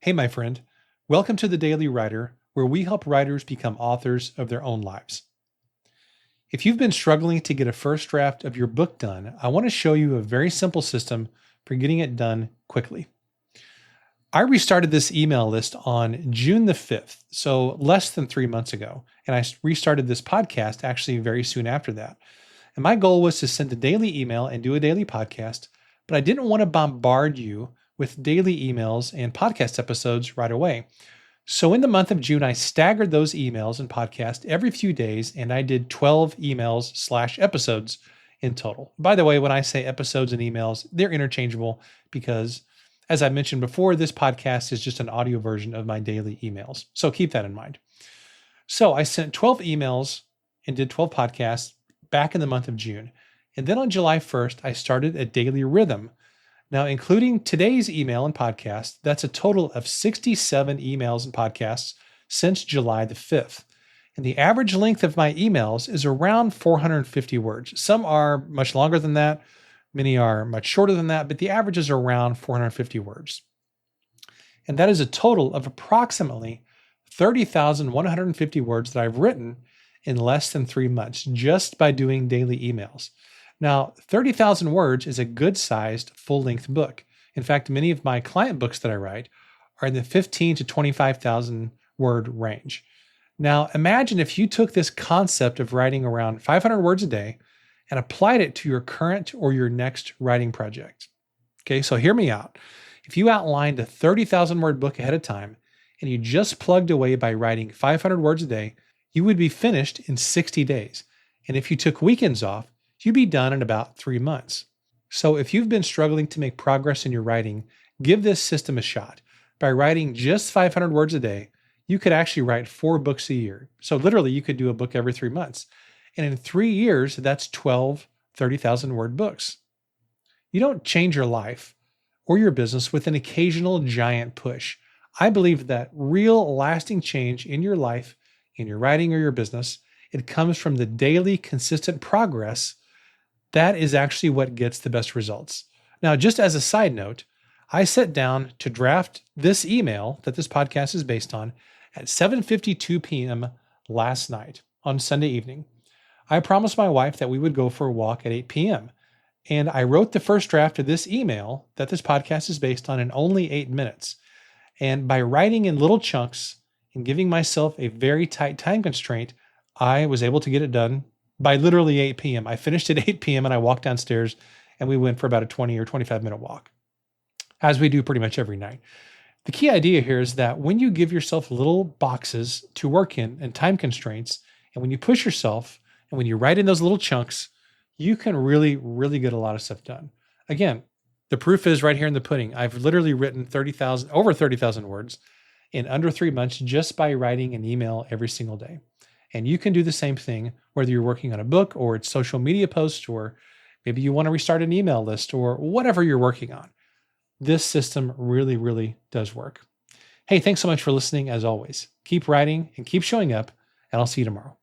Hey, my friend. Welcome to the Daily Writer, where we help writers become authors of their own lives. If you've been struggling to get a first draft of your book done, I want to show you a very simple system for getting it done quickly. I restarted this email list on June the 5th, so less than 3 months ago, and I restarted this podcast actually very soon after that. And my goal was to send a daily email and do a daily podcast, but I didn't want to bombard you with daily emails and podcast episodes right away. So in the month of June, I staggered those emails and podcasts every few days, and I did 12 emails/episodes in total. By the way, when I say episodes and emails, they're interchangeable because, as I mentioned before, this podcast is just an audio version of my daily emails. So keep that in mind. So I sent 12 emails and did 12 podcasts back in the month of June. And then on July 1st, I started a daily rhythm. Now, including today's email and podcast, that's a total of 67 emails and podcasts since July the 5th. And the average length of my emails is around 450 words. Some are much longer than that. Many are much shorter than that, but the average is around 450 words. And that is a total of approximately 30,150 words that I've written in less than 3 months just by doing daily emails. Now, 30,000 words is a good-sized, full-length book. In fact, many of my client books that I write are in the 15 to 25,000 word range. Now, imagine if you took this concept of writing around 500 words a day and applied it to your current or your next writing project. Okay, so hear me out. If you outlined a 30,000 word book ahead of time and you just plugged away by writing 500 words a day, you would be finished in 60 days. And if you took weekends off, you'd be done in about 3 months. So if you've been struggling to make progress in your writing, give this system a shot. By writing just 500 words a day, you could actually write 4 books a year. So literally, you could do a book every 3 months. And in 3 years, that's 12 30,000 word books. You don't change your life or your business with an occasional giant push. I believe that real lasting change in your life, in your writing or your business, it comes from the daily consistent progress. That is actually what gets the best results. Now, just as a side note, I sat down to draft this email that this podcast is based on at 7:52 p.m. last night on Sunday evening. I promised my wife that we would go for a walk at 8 p.m. And I wrote the first draft of this email that this podcast is based on in only 8 minutes. And by writing in little chunks and giving myself a very tight time constraint, I was able to get it done by literally 8 p.m. I finished at 8 p.m. and I walked downstairs and we went for about a 20 or 25-minute walk, as we do pretty much every night. The key idea here is that when you give yourself little boxes to work in and time constraints, and when you push yourself and when you write in those little chunks, you can really, really get a lot of stuff done. Again, the proof is right here in the pudding. I've literally written over 30,000 words in under 3 months just by writing an email every single day. And you can do the same thing, whether you're working on a book or it's social media posts, or maybe you want to restart an email list or whatever you're working on. This system really, really does work. Hey, thanks so much for listening. As always, keep writing and keep showing up, and I'll see you tomorrow.